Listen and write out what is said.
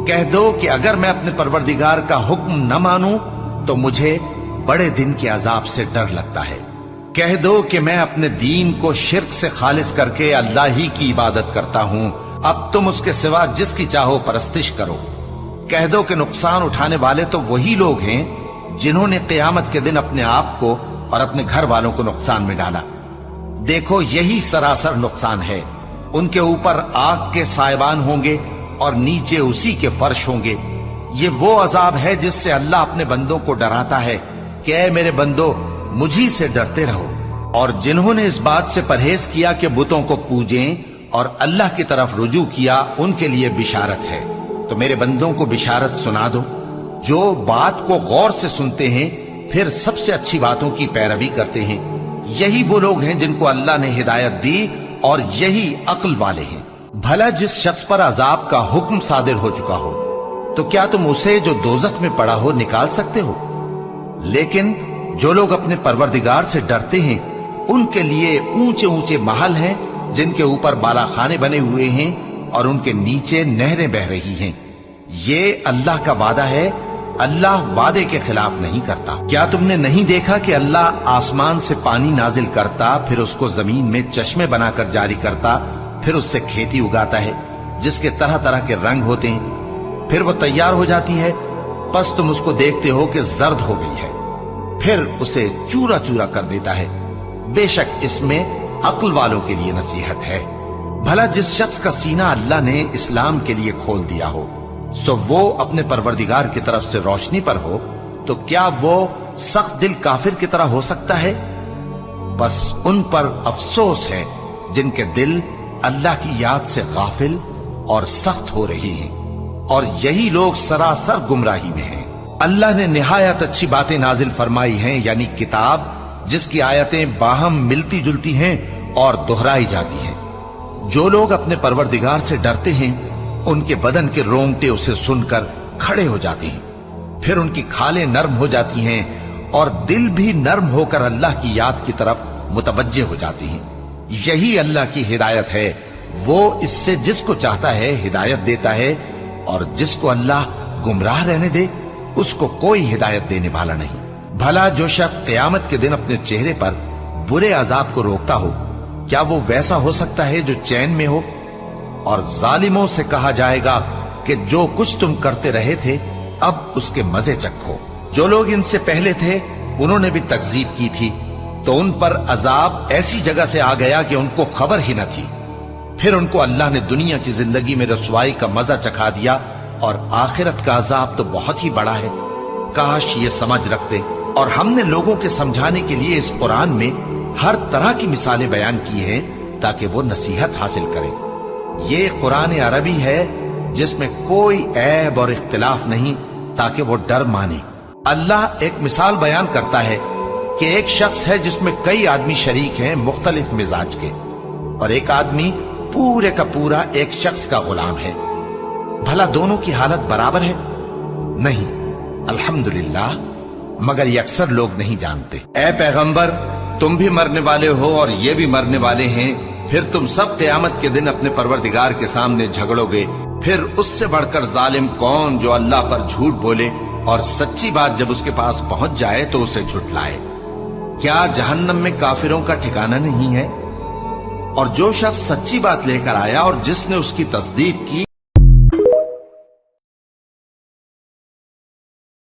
کہہ دو کہ اگر میں اپنے پروردگار کا حکم نہ مانوں تو مجھے بڑے دن کے عذاب سے ڈر لگتا ہے۔ کہہ دو کہ میں اپنے دین کو شرک سے خالص کر کے اللہ ہی کی عبادت کرتا ہوں، اب تم اس کے سوا جس کی چاہو پرستش کرو۔ کہہ دو کہ نقصان اٹھانے والے تو وہی لوگ ہیں جنہوں نے قیامت کے دن اپنے آپ کو اور اپنے گھر والوں کو نقصان میں ڈالا۔ دیکھو یہی سراسر نقصان ہے، ان کے اوپر آگ کے سائبان ہوں گے اور نیچے اسی کے فرش ہوں گے۔ یہ وہ عذاب ہے جس سے اللہ اپنے بندوں کو ڈراتا ہے کہ اے میرے بندو مجھی سے ڈرتے رہو، اور جنہوں نے اس بات سے پرہیز کیا کہ بتوں کو پوجیں اور اللہ کی طرف رجوع کیا ان کے لیے بشارت ہے۔ تو میرے بندوں کو بشارت سنا دو جو بات کو غور سے سنتے ہیں پھر سب سے اچھی باتوں کی پیروی کرتے ہیں، یہی وہ لوگ ہیں جن کو اللہ نے ہدایت دی اور یہی عقل والے ہیں۔ بھلا جس شخص پر عذاب کا حکم صادر ہو چکا ہو تو کیا تم اسے جو دوزخ میں پڑا ہو نکال سکتے ہو؟ لیکن جو لوگ اپنے پروردگار سے ڈرتے ہیں ان کے لیے اونچے اونچے محل ہیں جن کے اوپر بالا خانے بنے ہوئے ہیں اور ان کے نیچے نہریں بہ رہی ہیں۔ یہ اللہ کا وعدہ ہے، اللہ وعدے کے خلاف نہیں کرتا۔ کیا تم نے نہیں دیکھا کہ اللہ آسمان سے پانی نازل کرتا، پھر اس کو زمین میں چشمے بنا کر جاری کرتا، پھر اس سے کھیتی اگاتا ہے جس کے طرح طرح کے رنگ ہوتے ہیں، پھر وہ تیار ہو جاتی ہے، پس تم اس کو دیکھتے ہو کہ زرد ہو گئی ہے، پھر اسے چورا چورا کر دیتا ہے۔ بے شک اس میں عقل والوں کے لیے نصیحت ہے۔ بھلا جس شخص کا سینہ اللہ نے اسلام کے لیے کھول دیا ہو سو وہ اپنے پروردگار کی طرف سے روشنی پر ہو، تو کیا وہ سخت دل کافر کی طرح ہو سکتا ہے؟ بس ان پر افسوس ہے جن کے دل اللہ کی یاد سے غافل اور سخت ہو رہی ہیں، اور یہی لوگ سراسر گمراہی میں ہیں۔ اللہ نے نہایت اچھی باتیں نازل فرمائی ہیں، یعنی کتاب جس کی آیتیں باہم ملتی جلتی ہیں اور دہرائی جاتی ہیں۔ جو لوگ اپنے پروردگار سے ڈرتے ہیں ان کے بدن کے رونگٹے اسے سن کر کھڑے ہو جاتے ہیں، پھر ان کی کھالیں نرم ہو جاتی ہیں اور دل بھی نرم ہو کر اللہ کی یاد کی طرف متوجہ ہو جاتی ہیں۔ یہی اللہ کی ہدایت ہے، وہ اس سے جس کو چاہتا ہے ہدایت دیتا ہے، اور جس کو اللہ گمراہ رہنے دے اس کو کوئی ہدایت دینے والا نہیں۔ بھلا جو شخص قیامت کے دن اپنے چہرے پر برے عذاب کو روکتا ہو کیا وہ ویسا ہو سکتا ہے جو چین میں ہو؟ اور ظالموں سے کہا جائے گا کہ جو کچھ تم کرتے رہے تھے اب اس کے مزے چکھو۔ جو لوگ ان سے پہلے تھے انہوں نے بھی تکذیب کی تھی، تو ان پر عذاب ایسی جگہ سے آ گیا کہ ان کو خبر ہی نہ تھی۔ پھر ان کو اللہ نے دنیا کی زندگی میں رسوائی کا مزہ چکھا دیا، اور آخرت کا عذاب تو بہت ہی بڑا ہے۔ کاش یہ سمجھ رکھتے، اور ہم نے لوگوں کے سمجھانے کے لیے اس قرآن میں ہر طرح کی مثالیں بیان کی ہیں تاکہ وہ نصیحت حاصل کریں۔ یہ قرآن عربی ہے جس میں کوئی عیب اور اختلاف نہیں تاکہ وہ ڈر مانے۔ اللہ ایک مثال بیان کرتا ہے کہ ایک شخص ہے جس میں کئی آدمی شریک ہیں مختلف مزاج کے، اور ایک آدمی پورے کا پورا ایک شخص کا غلام ہے۔ بھلا دونوں کی حالت برابر ہے؟ نہیں، الحمدللہ، مگر یہ اکثر لوگ نہیں جانتے۔ اے پیغمبر، تم بھی مرنے والے ہو اور یہ بھی مرنے والے ہیں، پھر تم سب قیامت کے دن اپنے پروردگار کے سامنے جھگڑو گے۔ پھر اس سے بڑھ کر ظالم کون جو اللہ پر جھوٹ بولے اور سچی بات جب اس کے پاس پہنچ جائے تو اسے جھٹلائے۔ کیا جہنم میں کافروں کا ٹھکانہ نہیں ہے؟ اور جو شخص سچی بات لے کر آیا اور جس نے اس کی تصدیق کی